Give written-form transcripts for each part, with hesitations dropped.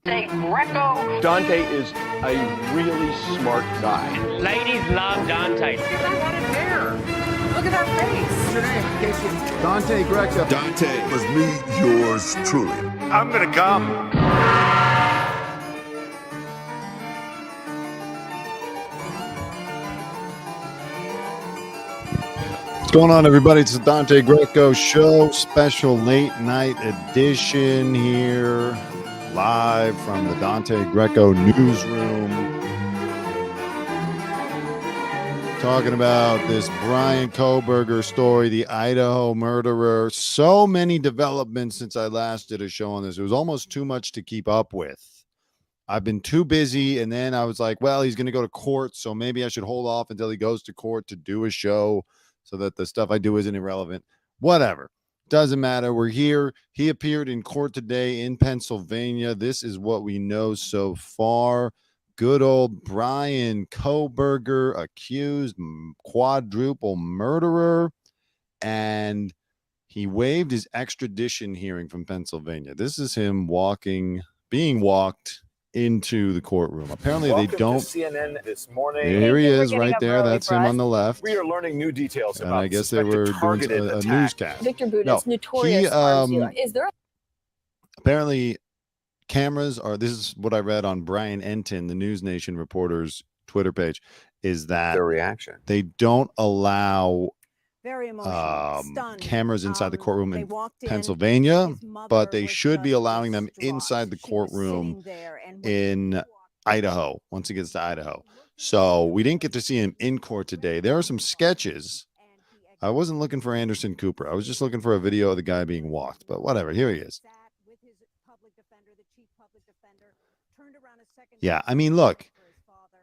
Greco. Dante is a really smart guy. Ladies love Dante. I want it there. Look at that face. What's your name, Casey? Dante Greco. Dante must meet yours truly. I'm gonna come. What's going on, everybody? It's the Dante Greco Show, special late night edition here, live from the Dante Greco newsroom. Talking about this Brian Kohberger story, the Idaho murderer. So many developments since I last did a show on this. It was almost too much to keep up with. I've been too busy, and then I was like, well, he's going to go to court, so maybe I should hold off until he goes to court to do a show so that the stuff I do isn't irrelevant. Whatever. Doesn't matter. We're here. He appeared in court today in Pennsylvania. This is what we know so far. Good old Brian Kohberger, accused quadruple murderer, and he waived his extradition hearing from Pennsylvania. This is him being walked into the courtroom. Apparently Welcome they don't. To CNN this morning. Here he is right there. That's him on the left. We are learning new details And about I guess they were doing a newscast. Victor Boot No, is notorious arms dealer. Is there apparently cameras are, this is what I read on Brian Entin, the News Nation reporter's Twitter page, is that Their reaction. they don't allow very emotional, stunned. cameras inside the courtroom in walked in, Pennsylvania, his mother but they was should be just allowing them distraught. inside the She was courtroom sitting there and in Idaho once he gets to Idaho. So we didn't get to see him in court today. There are some sketches. I wasn't looking for Anderson Cooper. I was just looking for a video of the guy being walked, but whatever. Here he is. Yeah, I mean, look,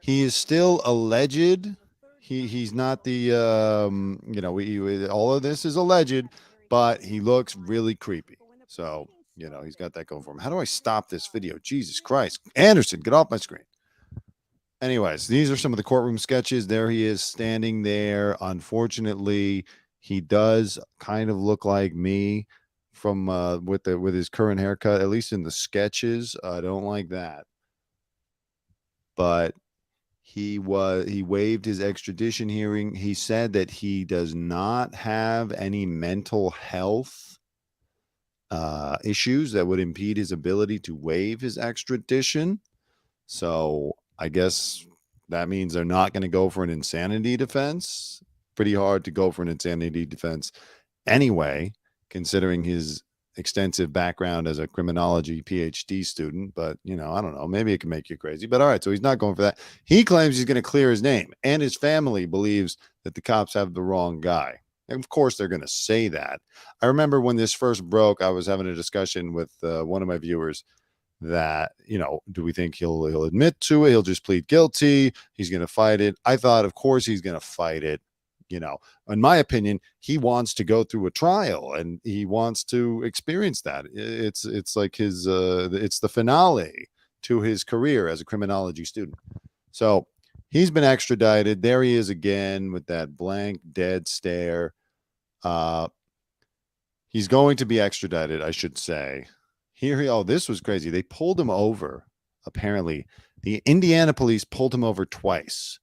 he is still alleged. He's not the, all of this is alleged, but he looks really creepy. So, he's got that going for him. How do I stop this video? Jesus Christ. Anderson, get off my screen. Anyways, these are some of the courtroom sketches. There he is standing there. Unfortunately, he does kind of look like me from with his current haircut, at least in the sketches. I don't like that. But he waived his extradition hearing. He said that he does not have any mental health issues that would impede his ability to waive his extradition. So I guess that means they're not going to go for an insanity defense. Pretty hard to go for an insanity defense anyway, considering his extensive background as a criminology PhD student. But, I don't know, maybe it can make you crazy. But all right, so he's not going for that. He claims he's going to clear his name, and his family believes that the cops have the wrong guy. And of course, they're going to say that. I remember when this first broke, I was having a discussion with one of my viewers that, do we think he'll admit to it? He'll just plead guilty. He's going to fight it. I thought, of course, he's going to fight it. In my opinion, he wants to go through a trial and he wants to experience that. It's like it's the finale to his career as a criminology student. So he's been extradited. There he is again with that blank, dead stare. He's going to be extradited, I should say. This was crazy. They pulled him over. Apparently, the Indiana police pulled him over twice.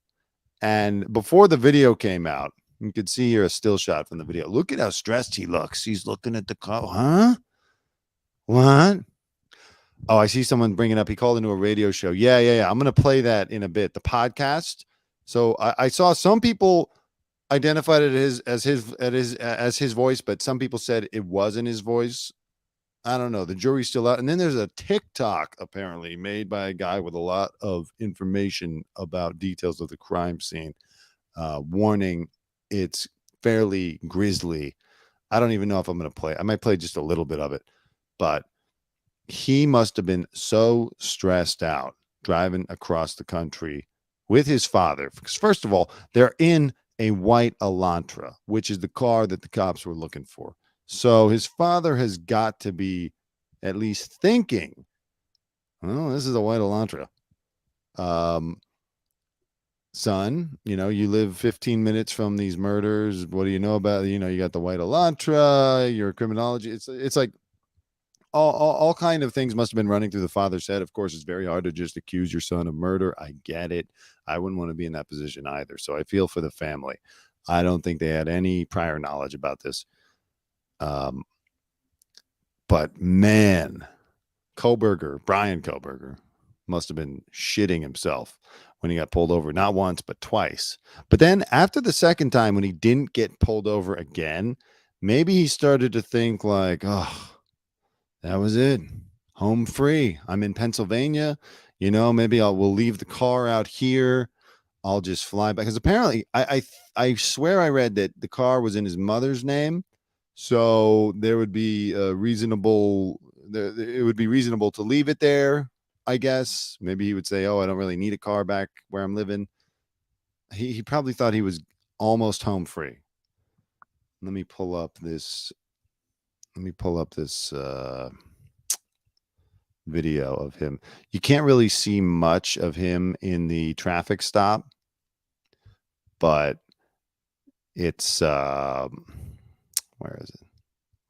And before the video came out, you could see here a still shot from the video. Look at how stressed he looks. He's looking at the car. Huh? What? Oh, I see someone bringing up. He called into a radio show. Yeah. I'm going to play that in a bit. The podcast. So I saw some people identified it as his voice, but some people said it wasn't his voice. I don't know. The jury's still out. And then there's a TikTok apparently made by a guy with a lot of information about details of the crime scene, warning it's fairly grisly. I don't even know if I'm going to play. I might play just a little bit of it, but he must have been so stressed out driving across the country with his father. Because first of all, they're in a white Elantra, which is the car that the cops were looking for. So his father has got to be at least thinking, oh, this is a white Elantra. Son, you live 15 minutes from these murders. What do you know about, you got the white Elantra, you're a criminology. It's like all kind of things must have been running through the father's head. Of course, it's very hard to just accuse your son of murder. I get it. I wouldn't want to be in that position either. So I feel for the family. I don't think they had any prior knowledge about this. But man, Brian Koberger, must have been shitting himself when he got pulled over, not once, but twice. But then after the second time, when he didn't get pulled over again, maybe he started to think like, oh, that was it. Home free. I'm in Pennsylvania. Maybe we'll leave the car out here. I'll just fly back. Because apparently, I swear I read that the car was in his mother's name. So there would be it would be reasonable to leave it there, I guess. Maybe he would say, oh, I don't really need a car back where I'm living. He probably thought he was almost home free. Let me pull up this video of him. You can't really see much of him in the traffic stop, but it's where is it?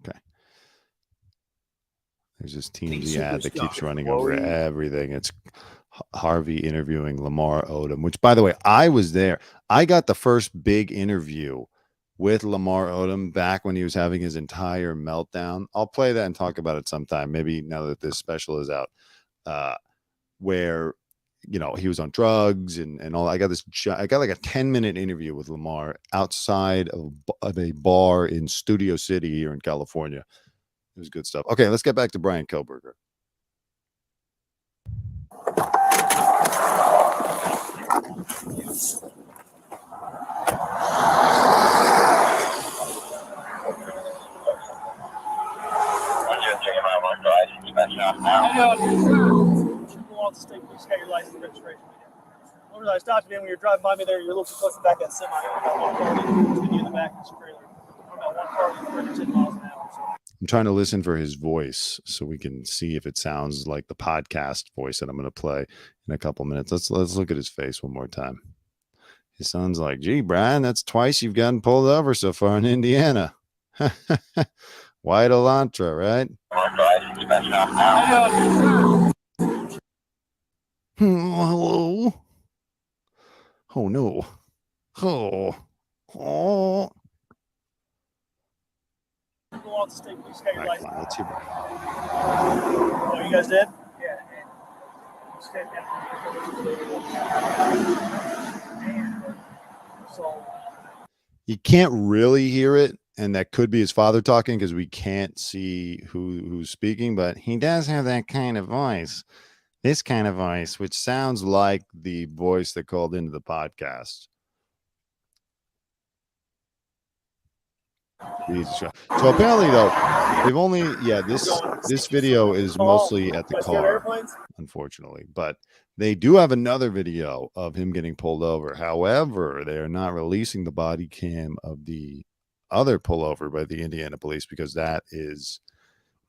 Okay. There's this TMZ ad that keeps running over everything. It's Harvey interviewing Lamar Odom, which, by the way, I was there. I got the first big interview with Lamar Odom back when he was having his entire meltdown. I'll play that and talk about it sometime, maybe now that this special is out, where, he was on drugs and all. I got like a 10-minute interview with Lamar outside of a bar in Studio City here in California. It was good stuff. Okay, let's get back to Brian Koberger. I stopped you when you were driving by me there. You're a little too close to the back of that semi. In the back of this trailer. About one car going 10 miles an hour. So. I'm trying to listen for his voice so we can see if it sounds like the podcast voice that I'm going to play in a couple minutes. Let's look at his face one more time. He sounds like, gee, Brian, that's twice you've gotten pulled over so far in Indiana. White Elantra, right? Hello. Oh no. Oh. All right, fine. Let's hear back. Oh, you guys did? Yeah. So you can't really hear it, and that could be his father talking because we can't see who's speaking, but he does have that kind of voice. This kind of voice, which sounds like the voice that called into the podcast. Jesus. So apparently, though, they've only this video is mostly at the car, unfortunately, but they do have another video of him getting pulled over. However, they are not releasing the body cam of the other pullover by the Indiana police because that is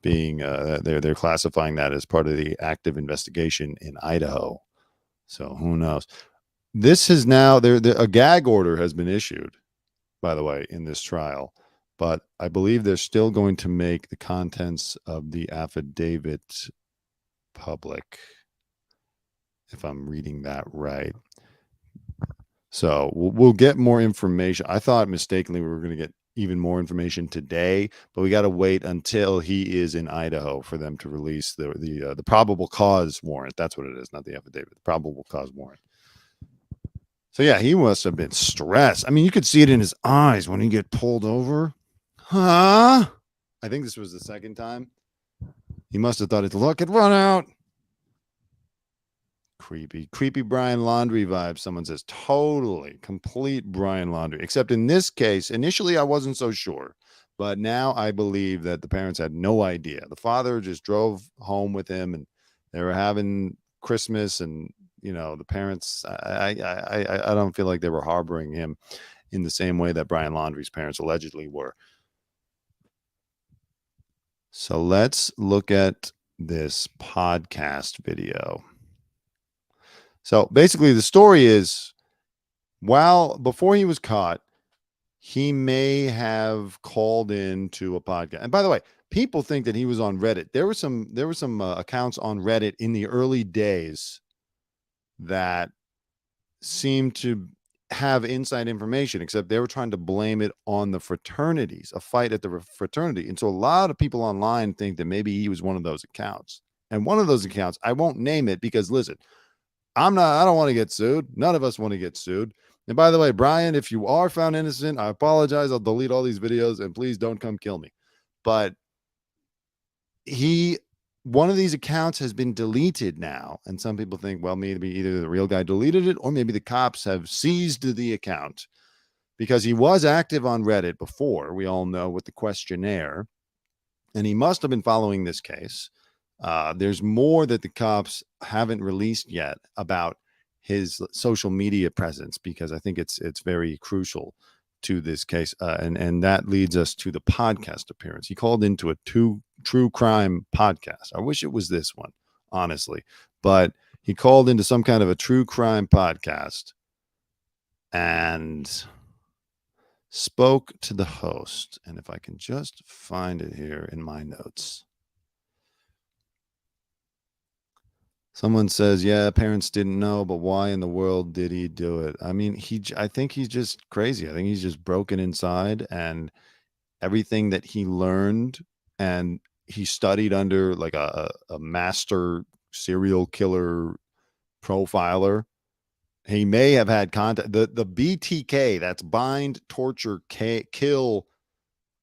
being they're classifying that as part of the active investigation in Idaho. So who knows? This is now a gag order has been issued, by the way, in this trial. But I believe they're still going to make the contents of the affidavit public, if I'm reading that right. So we'll get more information. I thought mistakenly we were going to get even more information today, but we got to wait until he is in Idaho for them to release the probable cause warrant. That's what it is, not the affidavit. The probable cause warrant. So yeah, he must have been stressed. I mean, you could see it in his eyes when he get pulled over. Huh? I think this was the second time. He must have thought it. Look, it run out. Creepy Brian Laundrie vibes. Someone says totally complete Brian Laundrie. Except in this case, initially I wasn't so sure, but now I believe that the parents had no idea. The father just drove home with him, and they were having Christmas, and the parents. I don't feel like they were harboring him in the same way that Brian Laundrie's parents allegedly were. So let's look at this podcast video. So basically the story is before he was caught, he may have called in to a podcast. And by the way, people think that he was on Reddit. There were some accounts on Reddit in the early days that seemed to have inside information, except they were trying to blame it on the fraternities, a fight at the fraternity. And so a lot of people online think that maybe he was one of those accounts. And one of those accounts, I won't name it because listen, I don't want to get sued. None of us want to get sued. And by the way, Brian, if you are found innocent, I apologize. I'll delete all these videos and please don't come kill me. But one of these accounts has been deleted now. And some people think, well, maybe either the real guy deleted it or maybe the cops have seized the account because he was active on Reddit before. We all know with the questionnaire. And he must have been following this case. There's more that the cops haven't released yet about his social media presence because I think it's very crucial to this case. And that leads us to the podcast appearance. He called into a true crime podcast. I wish it was this one, honestly, but he called into some kind of a true crime podcast and spoke to the host. And if I can just find it here in my notes. Someone says, yeah, parents didn't know, but why in the world did he do it? I mean, I think he's just crazy. I think he's just broken inside, and everything that he learned, and he studied under like a master serial killer profiler. He may have had contact. The BTK, that's bind, torture, kill,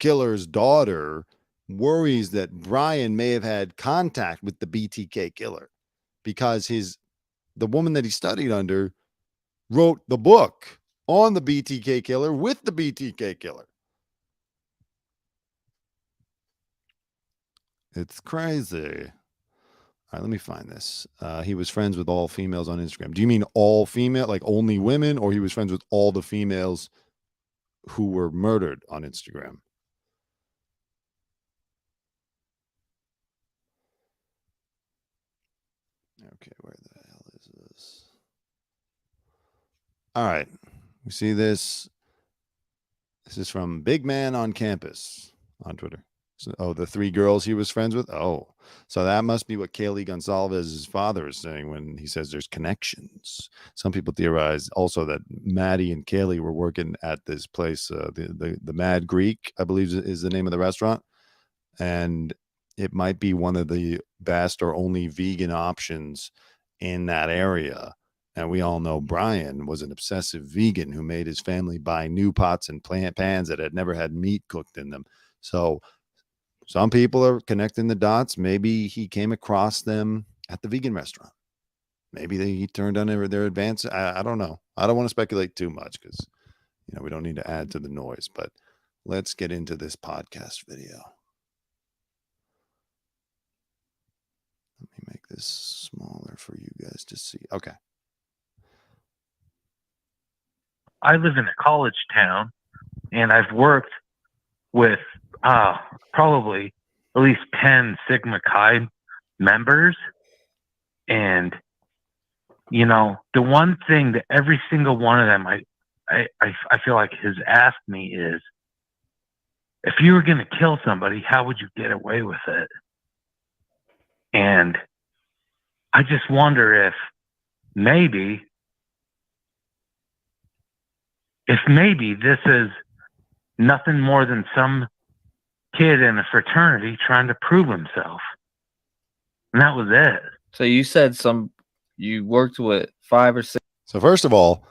killer's daughter, worries that Brian may have had contact with the BTK killer. Because the woman that he studied under wrote the book on the BTK killer with the BTK killer. It's crazy. All right, let me find this. He was friends with all females on Instagram. Do you mean all female, like only women, or he was friends with all the females who were murdered on Instagram? Okay, where the hell is this? All right, we see this. This is from Big Man on Campus on Twitter. So, the 3 girls he was friends with. Oh, so that must be what Kaylee Gonzalez's father is saying when he says there's connections. Some people theorize also that Maddie and Kaylee were working at this place, the Mad Greek, I believe is the name of the restaurant, and it might be one of the best or only vegan options in that area. And we all know Brian was an obsessive vegan who made his family buy new pots and pans that had never had meat cooked in them. So some people are connecting the dots. Maybe he came across them at the vegan restaurant. Maybe he turned on their advance. I don't know. I don't want to speculate too much because, we don't need to add to the noise. But let's get into this podcast video. Let me make this smaller for you guys to see. Okay. I live in a college town, and I've worked with probably at least 10 Sigma Chi members. And, the one thing that every single one of them I feel like has asked me is, if you were going to kill somebody, how would you get away with it? And I just wonder if maybe this is nothing more than some kid in a fraternity trying to prove himself. And that was it. So you said you worked with 5 or 6. So first of all,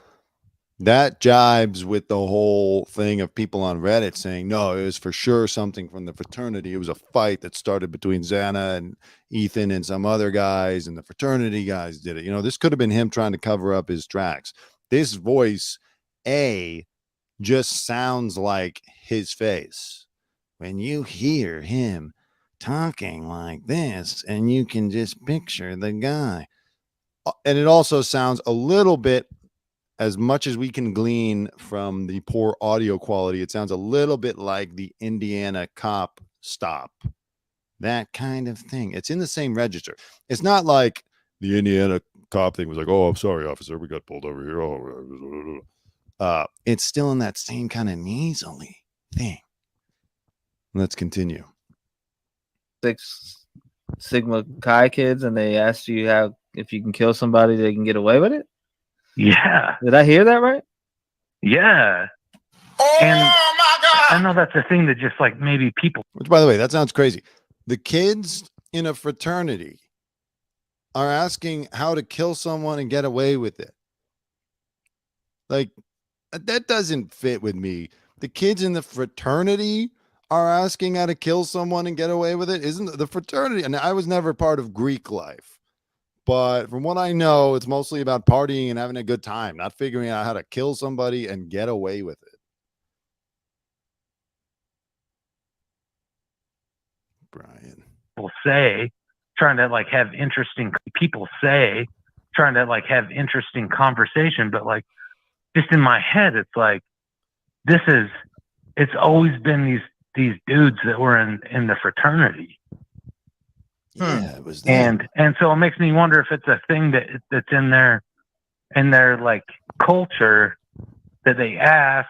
that jibes with the whole thing of people on Reddit saying, no, it was for sure something from the fraternity. It was a fight that started between Xana and Ethan and some other guys, and the fraternity guys did it. This could have been him trying to cover up his tracks. This voice, just sounds like his face. When you hear him talking like this, and you can just picture the guy. And it also sounds a little bit, as much as we can glean from the poor audio quality, it sounds a little bit like the Indiana cop stop. That kind of thing. It's in the same register. It's not like the Indiana cop thing was like, oh, I'm sorry, officer, we got pulled over here. Oh, it's still in that same kind of nasally thing. Let's continue. 6 Sigma Chi kids, and they asked you how if you can kill somebody, they can get away with it. Yeah. Did I hear that right? Yeah. And my God, I know that's a thing that just like maybe people. Which, by the way, that sounds crazy. The kids in a fraternity are asking how to kill someone and get away with it. Like, that doesn't fit with me. The kids in the fraternity are asking how to kill someone and get away with it. Isn't the fraternity? And I was never part of Greek life, but from what I know, it's mostly about partying and having a good time, not figuring out how to kill somebody and get away with it. Brian. People say, trying to like have interesting conversation, but like just in my head, it's like, it's always been these dudes that were in the fraternity. Yeah, it was that. And so it makes me wonder if it's a thing that's in their like culture that they ask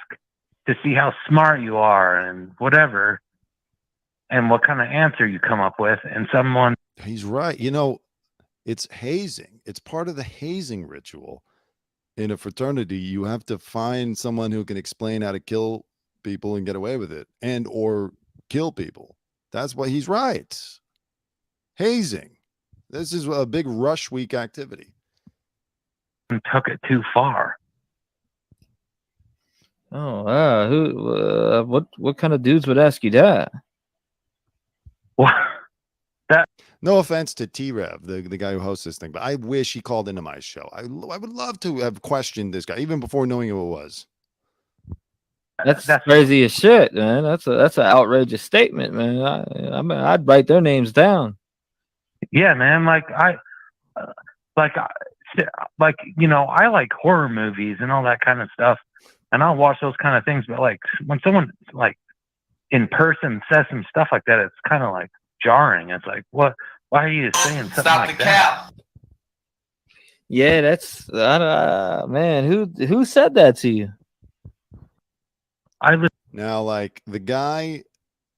to see how smart you are and whatever, and what kind of answer you come up with. And someone, he's right. You know, it's hazing. It's part of the hazing ritual. In a fraternity, you have to find someone who can explain how to kill people and get away with it, and or kill people. That's why he's right. Hazing. This is a big rush week activity. took it too far. Oh, who? What kind of dudes would ask you that? Well, no offense to T-Rev, the guy who hosts this thing, but I wish he called into my show. I would love to have questioned this guy even before knowing who it was. That's crazy as shit, man. That's an outrageous statement, man. I mean, I'd write their names down. Yeah, man. Like I like horror movies and all that kind of stuff, and I'll watch those kind of things. But like when someone like in person says some stuff like that, it's kind of like jarring. It's like, what? Why are you saying something like that? Yeah, that's man. Who said that to you? Now, like the guy,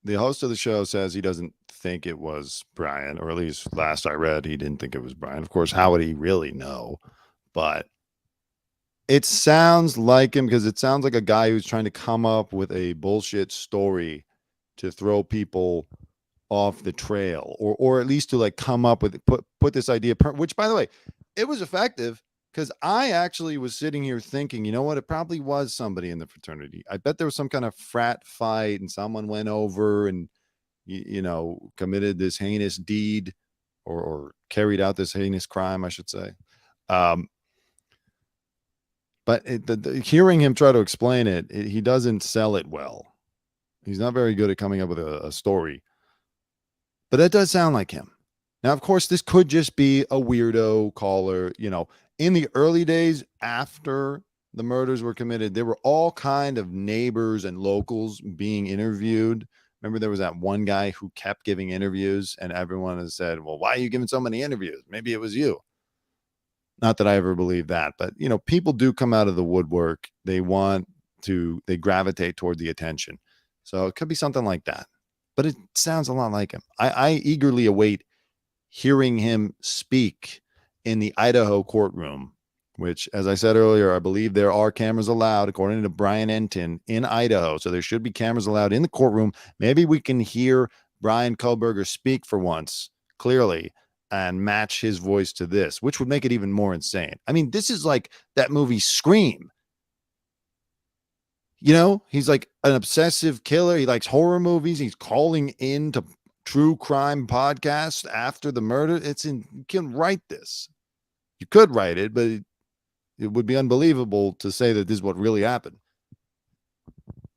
the host of the show says he doesn't think it was Brian, or at least last I read, he didn't think it was Brian. Of course, how would he really know? But it sounds like him because it sounds like a guy who's trying to come up with a bullshit story to throw people off the trail, or at least to like come up with put this idea, which by the way, it was effective. Because I actually was sitting here thinking, you know what? It probably was somebody in the fraternity. I bet there was some kind of frat fight and someone went over and, you know, committed this heinous deed or carried out this heinous crime, I should say. But hearing him try to explain it, he doesn't sell it well. He's not very good at coming up with a story. But that does sound like him. Now, of course, this could just be a weirdo caller, you know. In the early days after the murders were committed, there were all kind of neighbors and locals being interviewed. Remember, there was that one guy who kept giving interviews, and everyone has said, well, why are you giving so many interviews? Maybe it was you. Not that I ever believed that, but, you know, people do come out of the woodwork. They gravitate toward the attention. So it could be something like that. But it sounds a lot like him. I eagerly await hearing him speak in the Idaho courtroom, which, as I said earlier, I believe there are cameras allowed, according to Brian Entin, in Idaho. So there should be cameras allowed in the courtroom. Maybe we can hear Brian Kohlberger speak for once clearly and match his voice to this, which would make it even more insane. I mean, this is like that movie Scream. You know, he's like an obsessive killer. He likes horror movies. He's calling in to true crime podcasts after the murder. You can write this. You could write it, but it would be unbelievable to say that this is what really happened.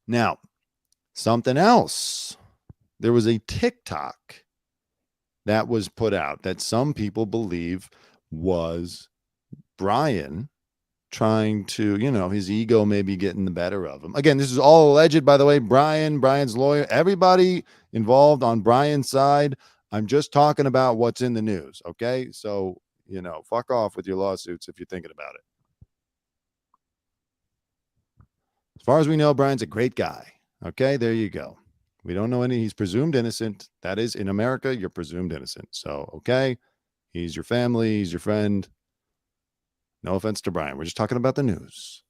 Now, something else. There was a TikTok that was put out that some people believe was Brian trying to, you know, his ego maybe getting the better of him. Again, this is all alleged, by the way. Brian's lawyer, everybody involved on Brian's side. I'm just talking about what's in the news, okay? So, you know, fuck off with your lawsuits if you're thinking about it. As far as we know, Brian's a great guy. Okay, there you go. We don't know any. He's presumed innocent. That is, in America, you're presumed innocent. So, okay, he's your family. He's your friend. No offense to Brian. We're just talking about the news.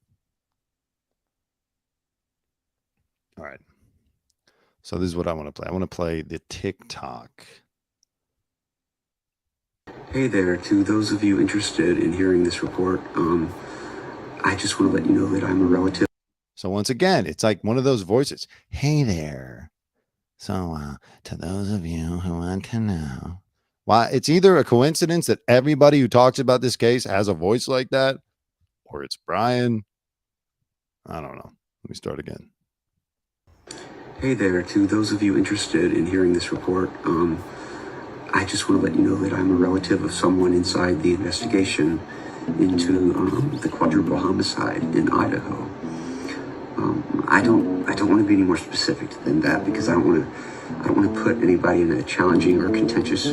All right. So this is what I want to play. I want to play the TikTok. Hey there, to those of you interested in hearing this report, I just want to let you know that I'm a relative. So once again, it's like one of those voices. Hey there. So to those of you who want to know. Why, it's either a coincidence that everybody who talks about this case has a voice like that, or it's Brian. I don't know. Let me start again. Hey there, to those of you interested in hearing this report, I just want to let you know that I'm a relative of someone inside the investigation into the quadruple homicide in Idaho. I don't want to be any more specific than that because I don't want to put anybody in a challenging or contentious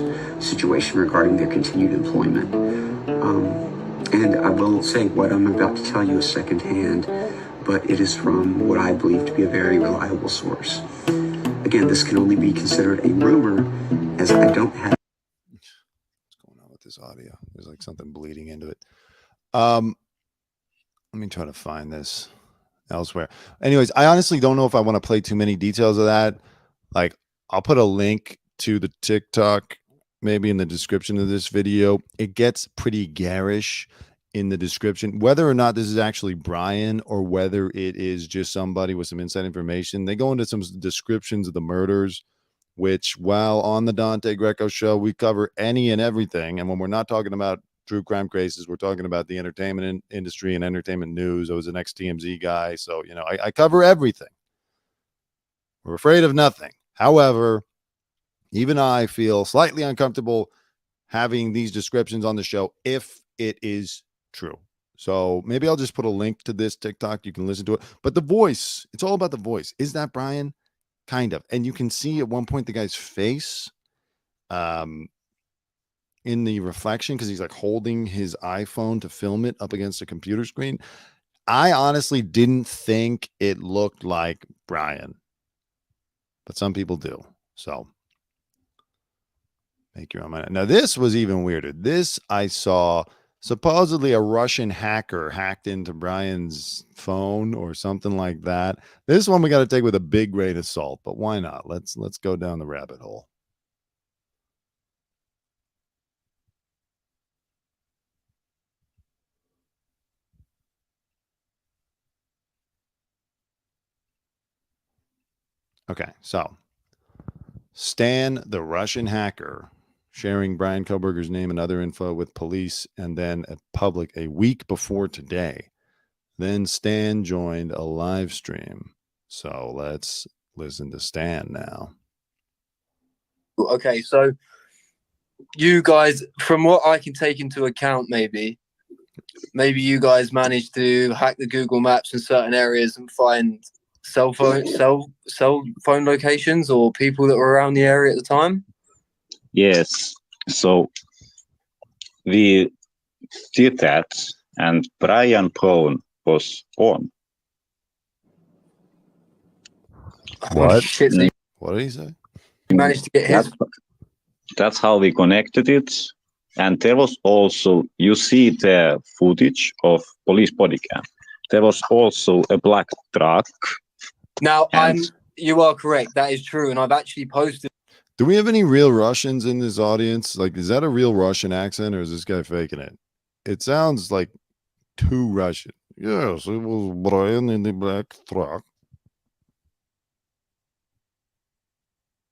situation regarding their continued employment. And I will say what I'm about to tell you is secondhand, but it is from what I believe to be a very reliable source. Again, this can only be considered a rumor, as I don't have. What's going on with this audio? There's like something bleeding into it. Let me try to find this elsewhere. Anyways, I honestly don't know if I want to play too many details of that. Like, I'll put a link to the TikTok maybe in the description of this video. It gets pretty garish in the description. Whether or not this is actually Brian or whether it is just somebody with some inside information, they go into some descriptions of the murders, which, while on the Dante Greco show, we cover any and everything. And when we're not talking about true crime cases, we're talking about the entertainment industry and entertainment news. I was an ex-TMZ guy, so you know I cover everything. We're afraid of nothing. However, even I feel slightly uncomfortable having these descriptions on the show if it is true. So maybe I'll just put a link to this TikTok. You can listen to it. But the voice, it's all about the voice. Is that Brian? Kind of. And you can see at one point the guy's face in the reflection because he's like holding his iPhone to film it up against a computer screen. I honestly didn't think it looked like Brian, but some people do. So make your own mind. Now, this was even weirder. This I saw supposedly a Russian hacker hacked into Brian's phone or something like that. This one we got to take with a big grain of salt, but why not? Let's go down the rabbit hole. Okay, so Stan, the Russian hacker, sharing Brian Koberger's name and other info with police and then at public a week before today. Then Stan joined a live stream. So let's listen to Stan now. Okay, so you guys, from what I can take into account, maybe you guys managed to hack the Google Maps in certain areas and find cell phone locations or people that were around the area at the time? Yes. So we did that, and Brian's phone was on. What? Oh, shit. So what did he say? You managed to get his. That's how we connected it. And there was also, you see the footage of police body cam. There was also a black truck. Now, you are correct. That is true. And I've actually posted. Do we have any real Russians in this audience? Like, is that a real Russian accent or is this guy faking it? It sounds like too Russian. Yes, it was Brian in the black truck.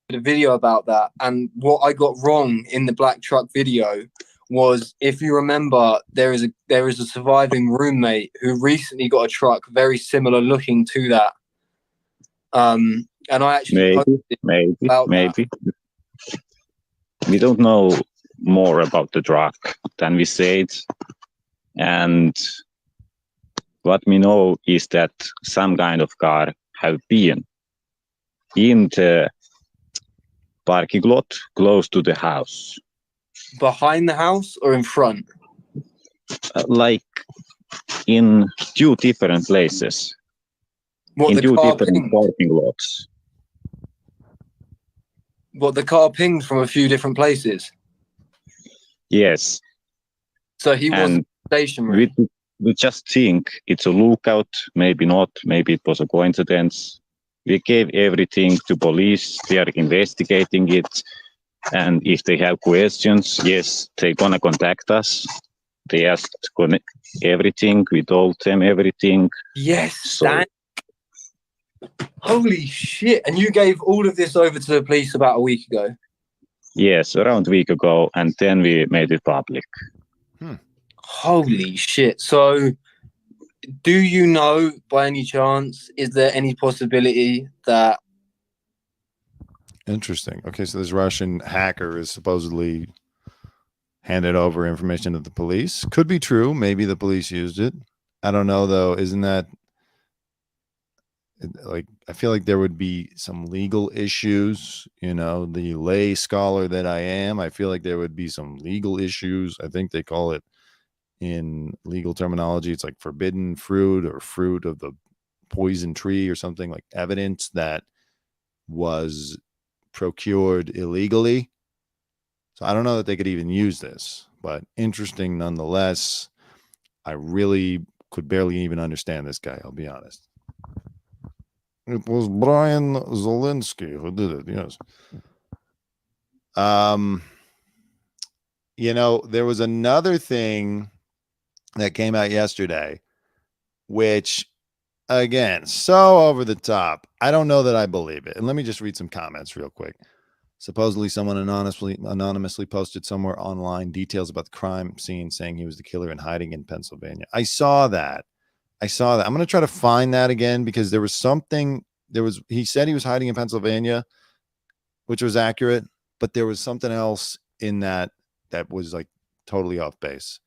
A video about that, and what I got wrong in the black truck video was, if you remember, there is a surviving roommate who recently got a truck very similar looking to that. And I actually maybe we don't know more about the truck than we said, and what we know is that some kind of car have been in the parking lot close to the house. Behind the house or in front? Like in two different places. What, in the two car different pinged? parking lots. What, the car pinged from a few different places? Yes. So he wasn't stationary. We just think it's a lookout, maybe not, maybe it was a coincidence. We gave everything to police, they are investigating it, and if they have questions, yes, they're gonna contact us. They asked everything, we told them everything. Yes, so, holy shit. And you gave all of this over to the police about a week ago? Yes, around a week ago, and then we made it public. Holy shit. So do you know, by any chance, is there any possibility that... Interesting. Okay, so this Russian hacker is supposedly handed over information to the police. Could be true. Maybe the police used it. I don't know, though. Isn't that like, I feel like there would be some legal issues, you know, the lay scholar that I am. I feel like there would be some legal issues. I think they call it in legal terminology, it's like forbidden fruit or fruit of the poison tree or something, like evidence that was procured illegally. So I don't know that they could even use this, but interesting nonetheless. I really could barely even understand this guy, I'll be honest. It was Brian Zelensky who did it, yes. You know, there was another thing that came out yesterday, which, again, so over the top. I don't know that I believe it. And let me just read some comments real quick. Supposedly someone anonymously posted somewhere online details about the crime scene, saying he was the killer and hiding in Pennsylvania. I saw that. I'm going to try to find that again, because there was something, he said he was hiding in Pennsylvania, which was accurate, but there was something else in that was like totally off base.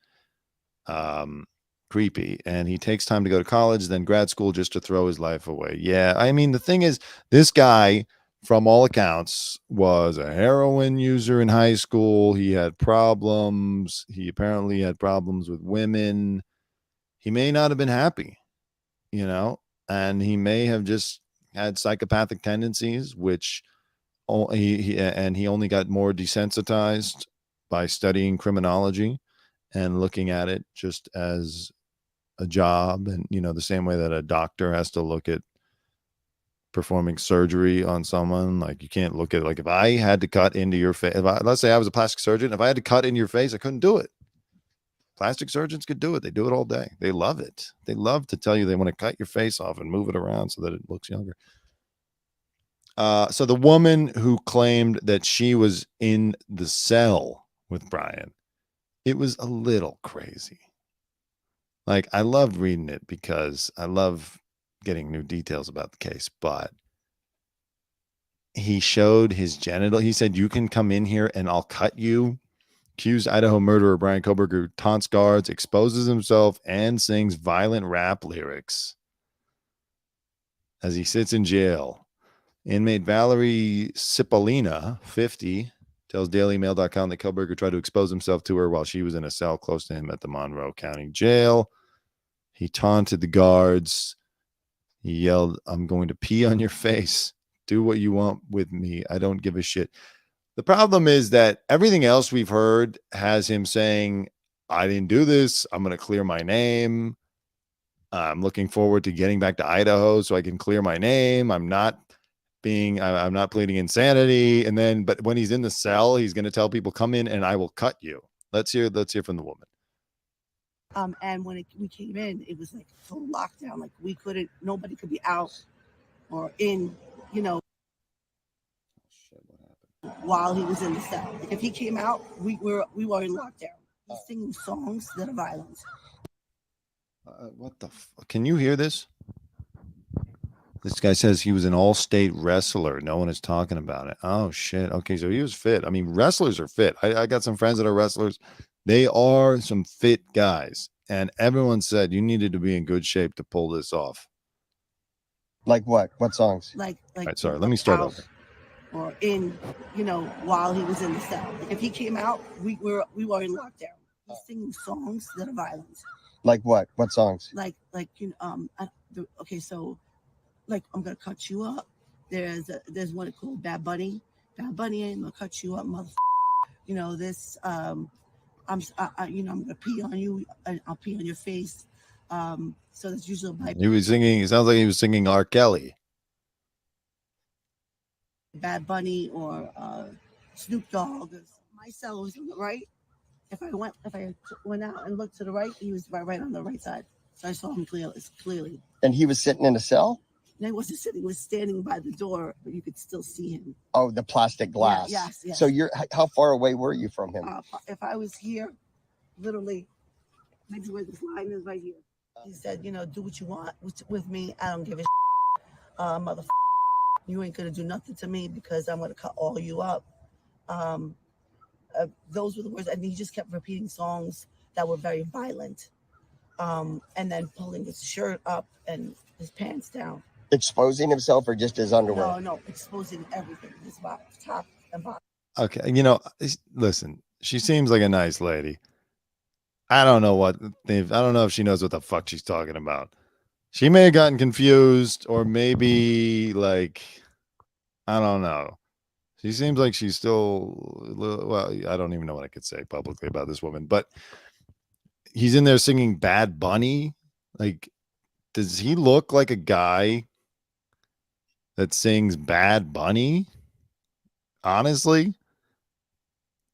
Creepy. And he takes time to go to college, then grad school, just to throw his life away. Yeah. I mean, the thing is, this guy, from all accounts, was a heroin user in high school. He had problems. He apparently had problems with women. He may not have been happy, you know, and he may have just had psychopathic tendencies, which he only got more desensitized by studying criminology and looking at it just as a job. And, you know, the same way that a doctor has to look at performing surgery on someone, like you can't look at it like, if I had to cut into your face, let's say I was a plastic surgeon, if I had to cut into your face, I couldn't do it. Plastic surgeons could do it. They do it all day. They love it. They love to tell you they want to cut your face off and move it around so that it looks younger. So the woman who claimed that she was in the cell with Brian, it was a little crazy. Like, I loved reading it because I love getting new details about the case, but he showed his genital. He said, "You can come in here and I'll cut you." Accused Idaho murderer Brian Koberger taunts guards, exposes himself, and sings violent rap lyrics as he sits in jail. Inmate Valerie Cipollina, 50, tells DailyMail.com that Koberger tried to expose himself to her while she was in a cell close to him at the Monroe County Jail. He taunted the guards. He yelled, "I'm going to pee on your face. Do what you want with me. I don't give a shit." The problem is that everything else we've heard has him saying, "I didn't do this. I'm going to clear my name. I'm looking forward to getting back to Idaho so I can clear my name. I'm not pleading insanity." And then, but when he's in the cell, he's going to tell people, "Come in and I will cut you." Let's hear from the woman. And when we came in, it was like full lockdown. Like nobody could be out or in, you know, while he was in the cell. If he came out, we were in lockdown. He's singing songs that are violence. What the can you hear this? This guy says he was an all-state wrestler. No one is talking about it. Oh, shit. Okay, so he was fit. I mean, wrestlers are fit. I got some friends that are wrestlers. They are some fit guys. And everyone said you needed to be in good shape to pull this off. Like what? What songs? Like all right, sorry, let me start over. Or in, you know, while he was in the cell. If he came out, we were in lockdown. He's singing songs that are violence. Like what? What songs? Like you know, okay, so like I'm gonna cut you up. There's one called Bad Bunny. Bad Bunny, I'm gonna cut you up, mother. You know this. I'm gonna pee on you. I'll pee on your face. So that's usually my He was singing. It sounds like he was singing R. Kelly. Bad Bunny or Snoop Dogg. My cell was on the right. If I went out and looked to the right, he was right on the right side. So I saw him clearly. And he was sitting in a cell? And he wasn't sitting, he was standing by the door, but you could still see him. Oh, the plastic glass. Yeah, yes. So how far away were you from him? If I was here, literally, maybe where this line is right here. He said, do what you want with me. I don't give a motherfucker. You ain't gonna do nothing to me because I'm gonna cut all you up. Those were the words, and he just kept repeating songs that were very violent, and then pulling his shirt up and his pants down. Exposing himself or just his underwear? No, exposing everything, his top and bottom. Okay, listen, she seems like a nice lady. I don't know if she knows what the fuck she's talking about. She may have gotten confused, or maybe I don't know. She seems like she's still, well, I don't even know what I could say publicly about this woman, but he's in there singing Bad Bunny. Does he look like a guy that sings Bad Bunny? Honestly,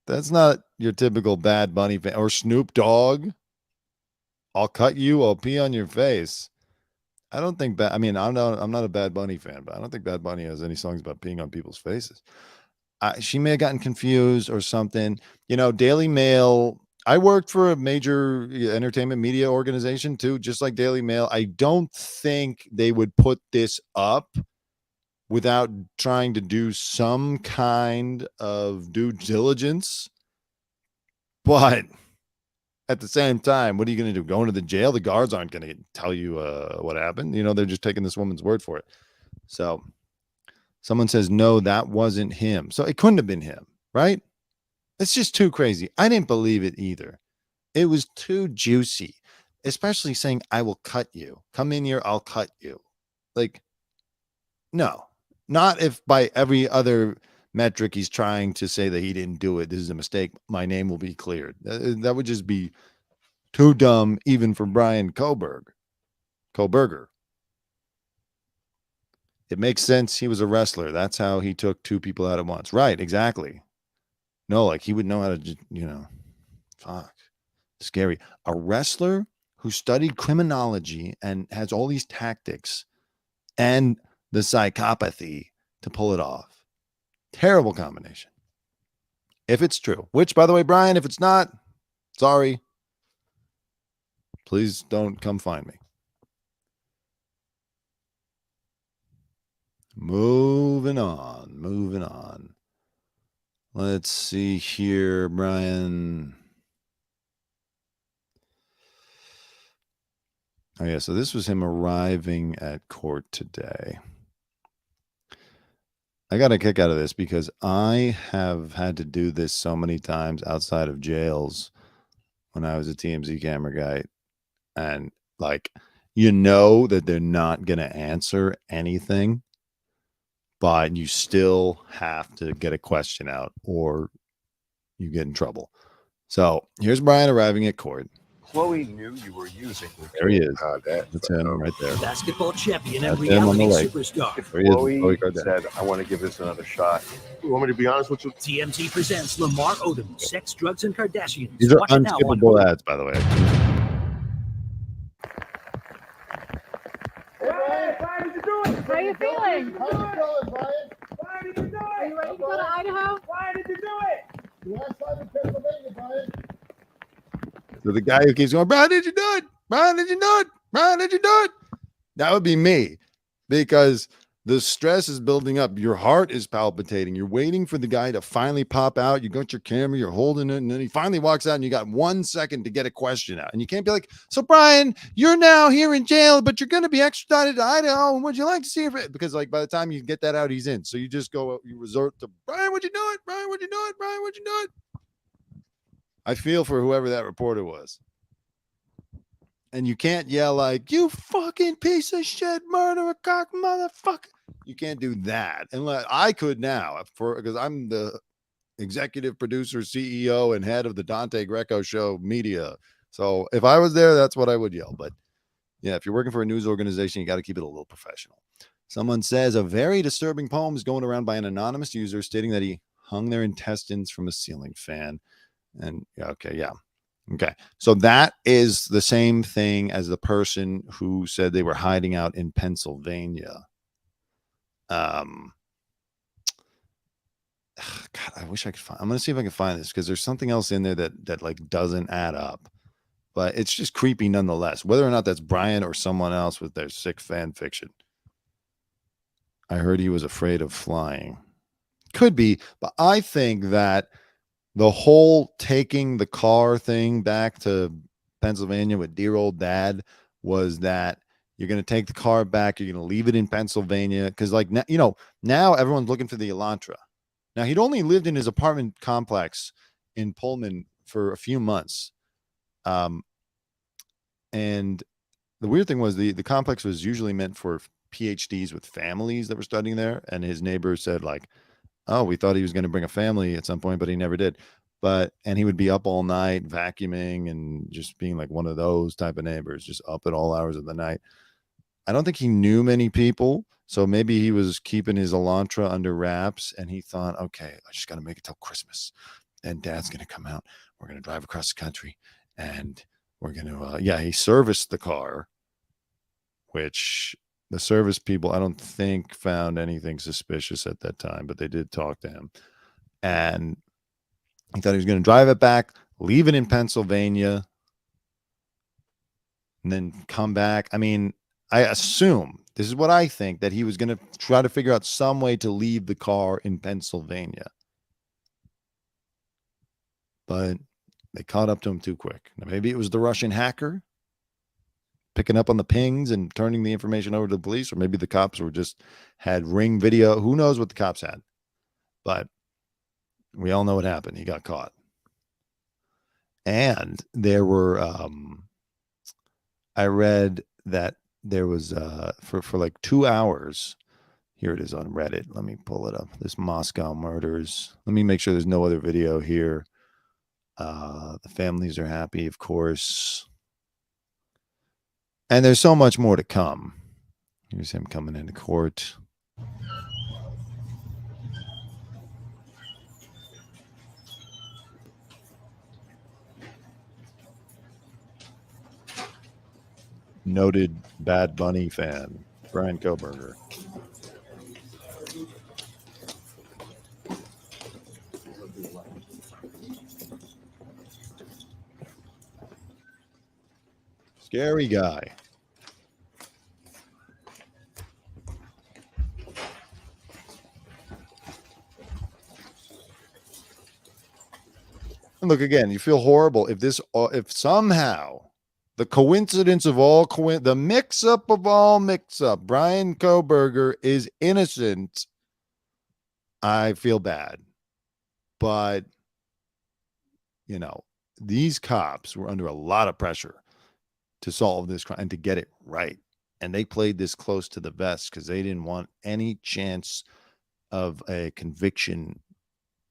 that's not your typical Bad Bunny fan. Or Snoop Dogg. I'll cut you. I'll pee on your face. I don't think I'm not a Bad Bunny fan, but I don't think Bad Bunny has any songs about peeing on people's faces. She may have gotten confused or something. Daily Mail. I worked for a major entertainment media organization too, just like Daily Mail. I don't think they would put this up without trying to do some kind of due diligence. But at the same time, what are you going to do? Go into the jail? The guards aren't going to tell you what happened. They're just taking this woman's word for it. So someone says, no, that wasn't him. So it couldn't have been him, right? It's just too crazy. I didn't believe it either. It was too juicy, especially saying, I will cut you. Come in here, I'll cut you. No, not if by every other metric he's trying to say that he didn't do it. This is a mistake. My name will be cleared. That would just be too dumb, even for Brian Koberger. It makes sense. He was a wrestler. That's how he took two people out at once. Right, exactly. No, he would know how to, fuck. Scary. A wrestler who studied criminology and has all these tactics and the psychopathy to pull it off. Terrible combination. If it's true. Which, by the way, Brian, if it's not, sorry. Please don't come find me. Moving on. Let's see here, Brian. Oh, yeah. So this was him arriving at court today. I got a kick out of this because I have had to do this so many times outside of jails when I was a TMZ camera guy. And that they're not going to answer anything, but you still have to get a question out or you get in trouble. So here's Brian arriving at court. Chloe knew you were using the There he is. That's him right there. Basketball champion That's and him on the reality leg. superstar. If Chloe said, I want to give this another shot. You want me to be honest with you? TMZ presents Lamar Odom, Sex, Drugs, and Kardashians. These are Watch it now on unskippable ads, by the way. Brian, did you do it? How are you feeling? How you feeling, Brian? Brian, did you do it? Are you ready to go to Idaho? Brian, did you do it? The last time in Pennsylvania, Brian. So the guy who keeps going, Brian, did you do it? Brian, did you do it? Brian, did you do it? That would be me, because the stress is building up. Your heart is palpitating. You're waiting for the guy to finally pop out. You got your camera, you're holding it, and then he finally walks out and you got 1 second to get a question out. And you can't be like, so Brian, you're now here in jail, but you're going to be extradited to Idaho. And would you like to see it? Because by the time you get that out, he's in. So you just go, you resort to, Brian, would you do it? Brian, would you do it? Brian, would you do it? I feel for whoever that reporter was. And you can't yell like, you fucking piece of shit, murderer, cock, motherfucker. You can't do that. And I could now, because I'm the executive producer, CEO, and head of the Dante Greco Show media. So if I was there, that's what I would yell. But yeah, if you're working for a news organization, you got to keep it a little professional. Someone says a very disturbing poem is going around by an anonymous user stating that he hung their intestines from a ceiling fan. And yeah. Okay. So that is the same thing as the person who said they were hiding out in Pennsylvania. God, I wish I could find. I'm going to see if I can find this because there's something else in there that like doesn't add up. But it's just creepy nonetheless. Whether or not that's Brian or someone else with their sick fan fiction. I heard he was afraid of flying. Could be, but I think that the whole taking the car thing back to Pennsylvania with dear old dad was that you're going to take the car back. You're going to leave it in Pennsylvania. Because like, now everyone's looking for the Elantra. Now he'd only lived in his apartment complex in Pullman for a few months. And the weird thing was the complex was usually meant for PhDs with families that were studying there. And his neighbor said like, oh, we thought he was going to bring a family at some point, but he never did. And he would be up all night vacuuming and just being like one of those type of neighbors, just up at all hours of the night. I don't think he knew many people. So maybe he was keeping his Elantra under wraps and he thought, okay, I just got to make it till Christmas and dad's going to come out. We're going to drive across the country and we're going to, he serviced the car, which the service people, I don't think found anything suspicious at that time, but they did talk to him. And he thought he was going to drive it back, leave it in Pennsylvania, and then come back. I mean, I assume, this is what I think, that he was going to try to figure out some way to leave the car in Pennsylvania. But they caught up to him too quick. Now, maybe it was the Russian hacker picking up on the pings and turning the information over to the police, or maybe the cops had Ring video. Who knows what the cops had? But we all know what happened. He got caught. And there were, I read that there was, for like 2 hours, here it is on Reddit. Let me pull it up. This Moscow murders. Let me make sure there's no other video here. The families are happy, of course. And there's so much more to come. Here's him coming into court. Noted Bad Bunny fan, Brian Koberger. Scary guy. And look again, you feel horrible if somehow the coincidence of all the mix-up of all mix-up, Brian Koberger is innocent. I feel bad. But, these cops were under a lot of pressure to solve this crime and to get it right. And they played this close to the vest because they didn't want any chance of a conviction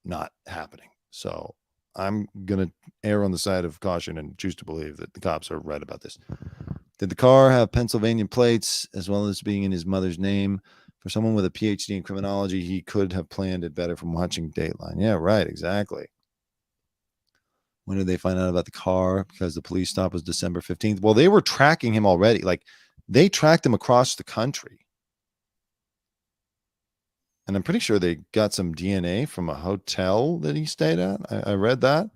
not happening. So I'm going to err on the side of caution and choose to believe that the cops are right about this. Did the car have Pennsylvania plates as well as being in his mother's name? For someone with a PhD in criminology, he could have planned it better from watching Dateline. Yeah, right. Exactly. When did they find out about the car? Because the police stop was December 15th. Well, they were tracking him already. Like, they tracked him across the country. And I'm pretty sure they got some DNA from a hotel that he stayed at. I read that.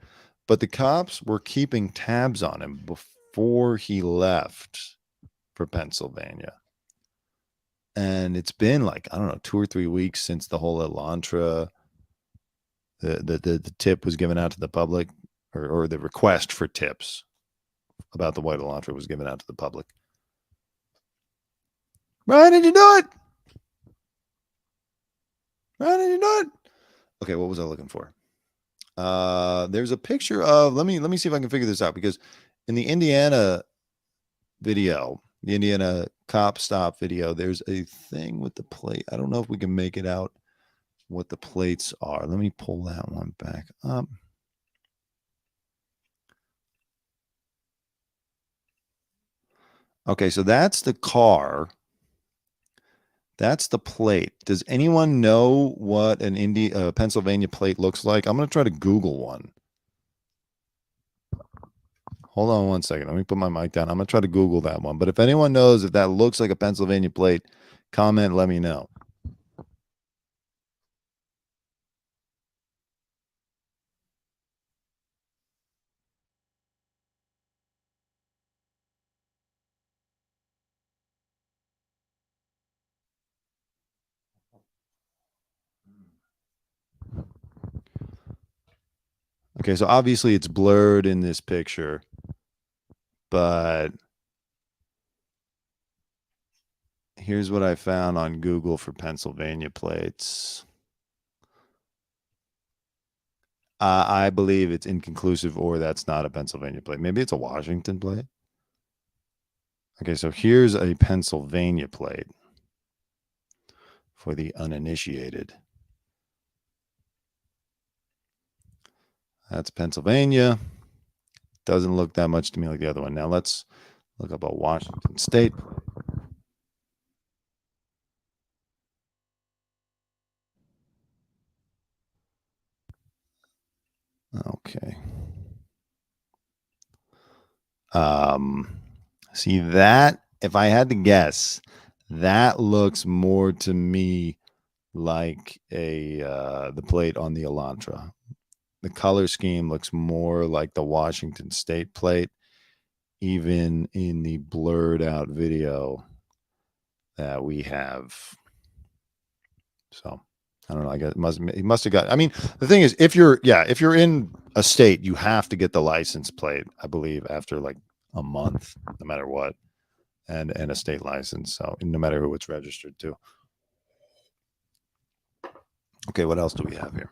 But the cops were keeping tabs on him before he left for Pennsylvania. And it's been like, I don't know, 2 or 3 weeks since the whole Elantra, the tip was given out to the public. Or the request for tips about the white Elantra was given out to the public. Ryan, did you do it? Ryan, did you do it? Okay, what was I looking for? There's a picture of, let me see if I can figure this out, because in the Indiana video, the Indiana cop stop video, there's a thing with the plate. I don't know if we can make it out what the plates are. Let me pull that one back up. Okay, so that's the car. That's the plate. Does anyone know what an Pennsylvania plate looks like? I'm going to try to Google one. Hold on one second. Let me put my mic down. I'm going to try to Google that one. But if anyone knows if that looks like a Pennsylvania plate, comment, let me know. Okay, so obviously it's blurred in this picture, but here's what I found on Google for Pennsylvania plates. I believe it's inconclusive, or that's not a Pennsylvania plate. Maybe it's a Washington plate. Okay, so here's a Pennsylvania plate for the uninitiated. That's Pennsylvania. Doesn't look that much to me like the other one. Now let's look up a Washington State plate. Okay. See that, if I had to guess, that looks more to me like the plate on the Elantra. The color scheme looks more like the Washington State plate, even in the blurred out video that we have. So I don't know. I guess it must have got. I mean, the thing is, if you're in a state, you have to get the license plate, I believe, after like a month, no matter what, and a state license. So no matter who it's registered to. Okay, what else do we have here?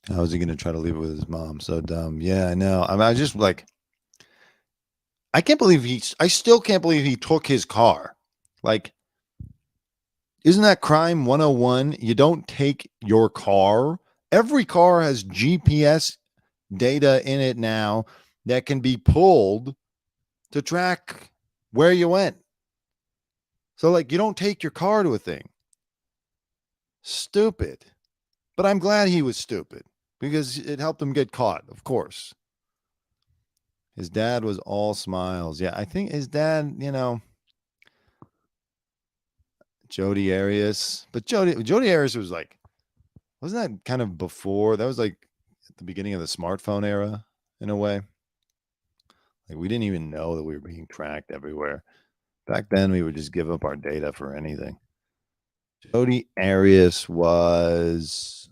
How is he going to try to leave it with his mom? So dumb. Yeah, I know. I just like, I still can't believe he took his car. Like, isn't that crime 101? You don't take your car. Every car has GPS data in it now that can be pulled to track where you went. So, like, you don't take your car to a thing. Stupid. But I'm glad he was stupid because it helped him get caught, of course. His dad was all smiles. Yeah, I think his dad, Jody Arias. But Jody Arias was like, wasn't that kind of before? That was like at the beginning of the smartphone era, in a way. Like, we didn't even know that we were being tracked everywhere. Back then, we would just give up our data for anything. Jody Arias was...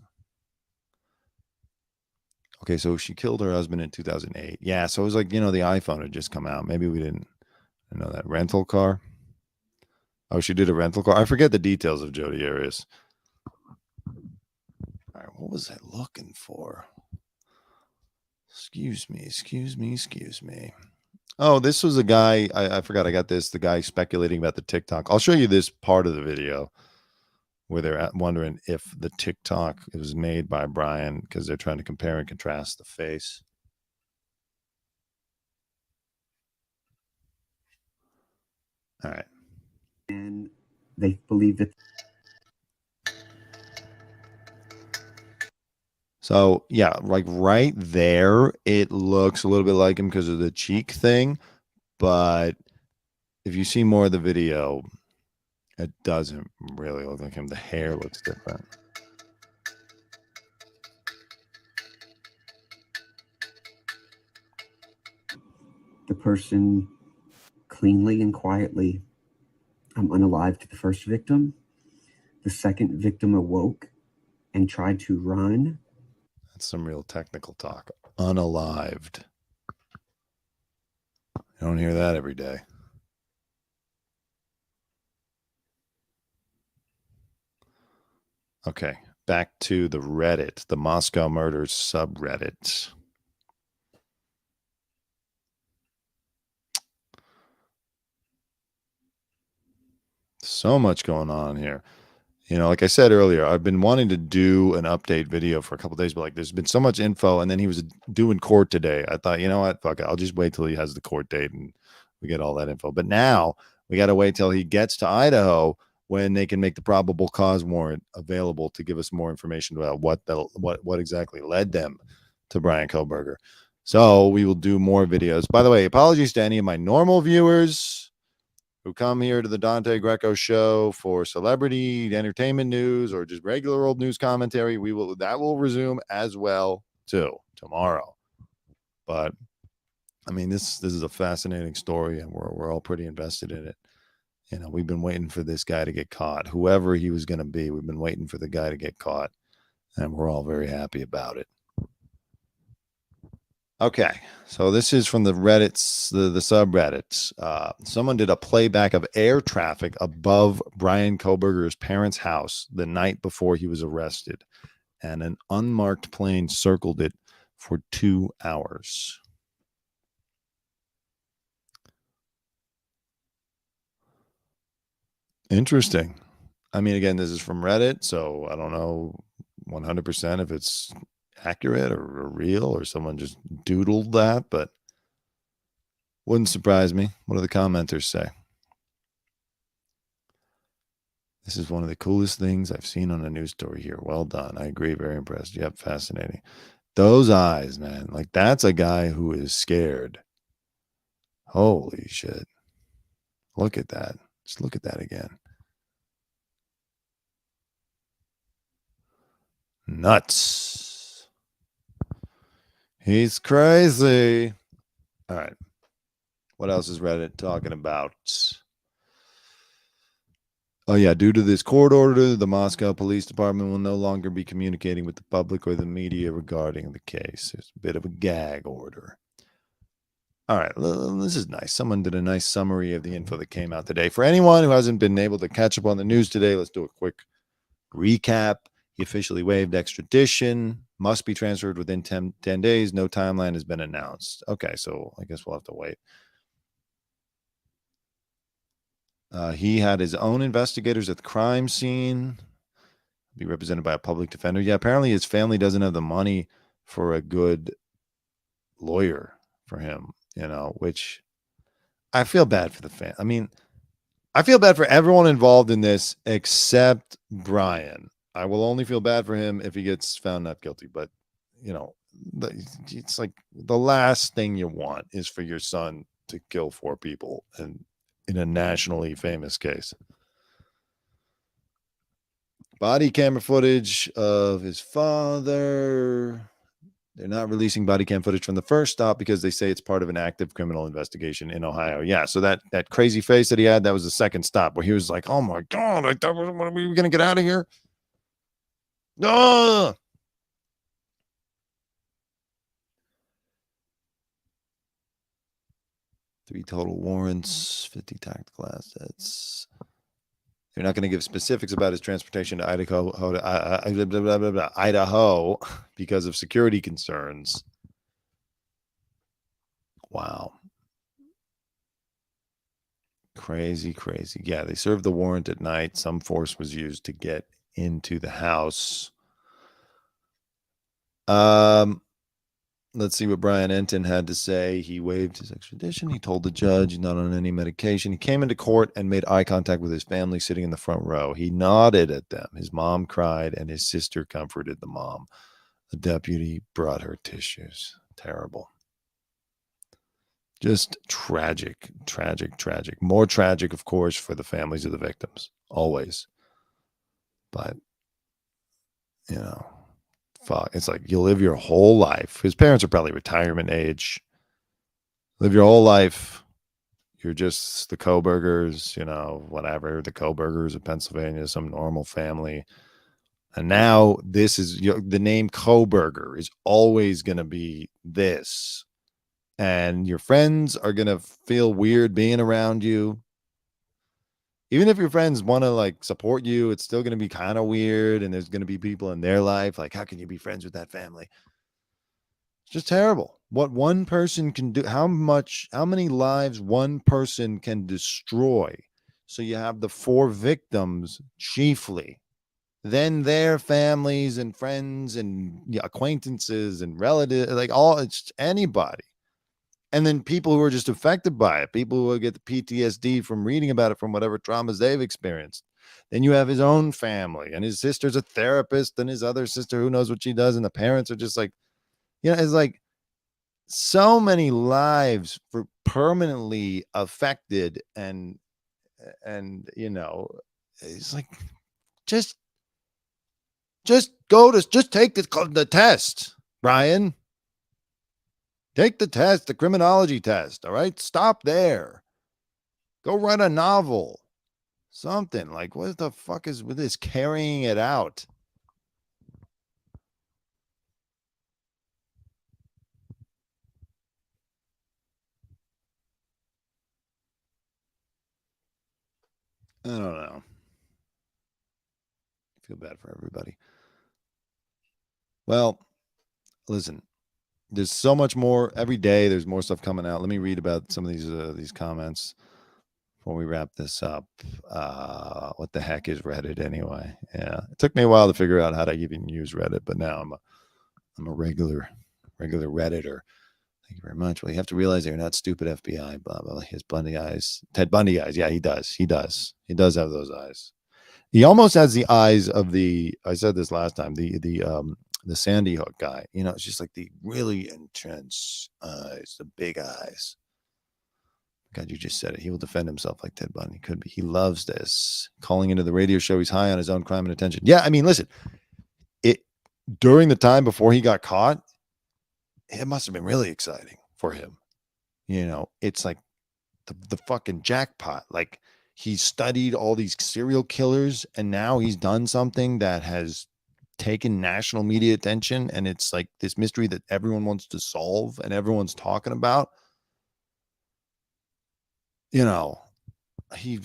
Okay, so she killed her husband in 2008. Yeah, so it was like, the iPhone had just come out. Maybe we didn't know that. Rental car. Oh, she did a rental car. I forget the details of Jody Arias. All right, what was I looking for? Excuse me. Oh, this was a guy. I forgot I got this. The guy speculating about the TikTok. I'll show you this part of the video where they're wondering if the TikTok was made by Brian because they're trying to compare and contrast the face. All right. And they believe that. So, yeah, like right there, it looks a little bit like him because of the cheek thing. But if you see more of the video, it doesn't really look like him. The hair looks different. The person cleanly and quietly unalived the first victim. The second victim awoke and tried to run. That's some real technical talk. Unalived. You don't hear that every day. Okay, back to the Reddit, the Moscow Murders subreddit. So much going on here. You know, like I said earlier, I've been wanting to do an update video for a couple days, but like there's been so much info, and then he was doing court today. I thought, you know what, fuck it, I'll just wait till he has the court date and we get all that info. But now we got to wait till he gets to Idaho when they can make the probable cause warrant available to give us more information about what exactly led them to Brian Koberger. So we will do more videos. By the way, apologies to any of my normal viewers who come here to the Dante Greco show for celebrity entertainment news or just regular old news commentary. That will resume as well too tomorrow. But I mean, this is a fascinating story, and we're all pretty invested in it. You know, we've been waiting for this guy to get caught, whoever he was going to be. We've been waiting for the guy to get caught, and we're all very happy about it. Okay, so this is from the Reddits, the subreddits. Someone did a playback of air traffic above Brian Koberger's parents' house the night before he was arrested, and an unmarked plane circled it for 2 hours. Interesting. I mean, again, this is from Reddit, so I don't know 100% if it's accurate or real or someone just doodled that, but wouldn't surprise me. What do the commenters say? This is one of the coolest things I've seen on a news story here. Well done. I agree. Very impressed. Yep, fascinating. Those eyes, man. Like, that's a guy who is scared. Holy shit. Look at that. Just look at that again. Nuts. He's crazy. All right. What else is Reddit talking about? Oh, yeah. Due to this court order, the Moscow Police Department will no longer be communicating with the public or the media regarding the case. It's a bit of a gag order. All right. This is nice. Someone did a nice summary of the info that came out today. For anyone who hasn't been able to catch up on the news today, let's do a quick recap. He officially waived extradition, must be transferred within 10 days. No timeline has been announced. Okay, so I guess we'll have to wait. He had his own investigators at the crime scene, be represented by a public defender. Yeah, apparently his family doesn't have the money for a good lawyer for him, you know, which I feel bad for the fan. I mean, I feel bad for everyone involved in this except Brian. I will only feel bad for him if he gets found not guilty. But, you know, it's like the last thing you want is for your son to kill 4 people and in a nationally famous case. Body camera footage of his father. They're not releasing body cam footage from the first stop because they say it's part of an active criminal investigation in Ohio. Yeah, so that crazy face that he had, that was the second stop where he was like, oh my God, I thought we were going to get out of here. No. 3 total warrants, 50 tactical assets. They're not going to give specifics about his transportation to Idaho because of security concerns. Wow. Crazy, crazy. Yeah, they served the warrant at night. Some force was used to get into the house. Let's see what Brian Enton had to say. He waived his extradition. He told the judge he's not on any medication. He came into court and made eye contact with his family sitting in the front row. He nodded at them. His mom cried, and his sister comforted the mom. The deputy brought her tissues. Terrible. Just tragic, tragic, tragic. More tragic, of course, for the families of the victims. Always. But, you know, fuck. It's like you live your whole life. His parents are probably retirement age. Live your whole life. You're just the Kobergers, you know, whatever. The Kobergers of Pennsylvania, some normal family. And now this is the name Koberger is always going to be this. And your friends are going to feel weird being around you. Even if your friends want to like support you, it's still going to be kind of weird. And there's going to be people in their life like, how can you be friends with that family? It's just terrible. What one person can do, how many lives one person can destroy So you have the 4 victims chiefly, then their families and friends and acquaintances and relatives, like it's anybody. And then people who are just affected by it, people who get the PTSD from reading about it, from whatever traumas they've experienced. Then you have his own family, and his sister's a therapist, and his other sister, who knows what she does. And the parents are just like, it's like so many lives for permanently affected. And it's like, just take the test, Brian. Take the test, the criminology test. All right. Stop there. Go write a novel. Something like, what the fuck is with this carrying it out? I don't know. I feel bad for everybody. Well, listen, there's so much more every day. There's more stuff coming out. Let me read about some of these comments before we wrap this up. What the heck is Reddit anyway? Yeah, it took me a while to figure out how to even use Reddit, but now I'm a regular Redditor. Thank you very much. Well, you have to realize that you're not stupid, FBI. Blah blah. His Bundy eyes, Ted Bundy eyes. Yeah, he does. He does have those eyes. He almost has the eyes of I said this last time, the Sandy Hook guy. It's just like the really intense eyes, the big eyes. God, you just said it. He will defend himself like Ted Bundy. Could be. He loves this. Calling into the radio show. He's high on his own crime and attention. Yeah, I mean, listen. During the time before he got caught, it must have been really exciting for him. It's like the fucking jackpot. Like, he studied all these serial killers, and now he's done something that has taken national media attention, and it's like this mystery that everyone wants to solve and everyone's talking about. He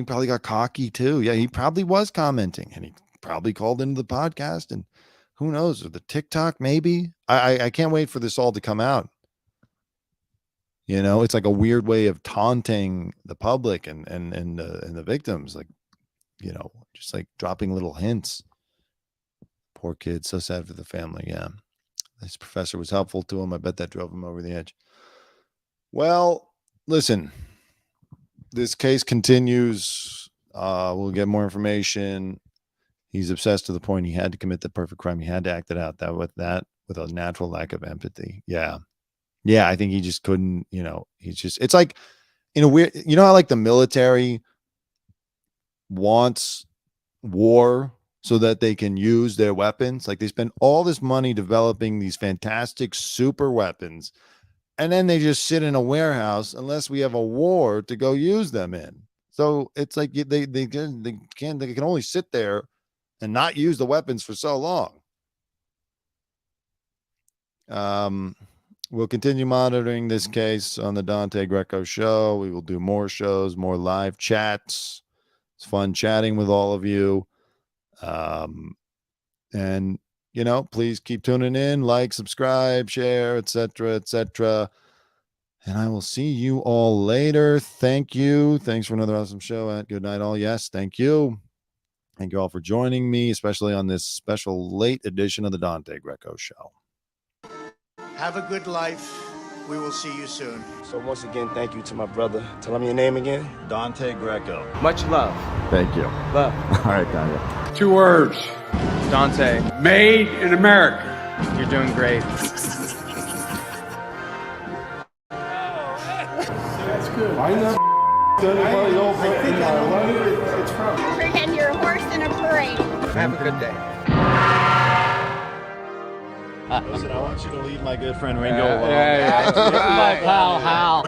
probably got cocky too. Yeah, he probably was commenting, and he probably called into the podcast, and who knows, or the TikTok maybe. I can't wait for this all to come out. It's like a weird way of taunting the public and the victims, like, just like dropping little hints. Poor kid, so sad for the family. Yeah, this professor was helpful to him. I bet that drove him over the edge. Well, listen, this case continues. We'll get more information. He's obsessed to the point he had to commit the perfect crime. He had to act it out. With a natural lack of empathy. Yeah. I think he just couldn't. It's like in a weird. How like the military wants war so that they can use their weapons. Like, they spend all this money developing these fantastic super weapons, and then they just sit in a warehouse unless we have a war to go use them in. So it's like they can only sit there and not use the weapons for so long. We'll continue monitoring this case on the Dante Greco Show. We will do more shows, more live chats. It's fun chatting with all of you. And please keep tuning in, like, subscribe, share, etc., etc. And I will see you all later. Thank you. Thanks for another awesome show. Good night, all. Yes, thank you. Thank you all for joining me, especially on this special late edition of the Dante Greco Show. Have a good life. We will see you soon. So once again, thank you to my brother. Tell him your name again. Dante Greco. Much love. Thank you. Love. All right, Dante. 2 words. Dante. Made in America. You're doing great. That's good. I know. It's from. Pretend you're a horse in a parade. Have a good day. Listen, I want you to leave my good friend Ringo alone. My pal Hal.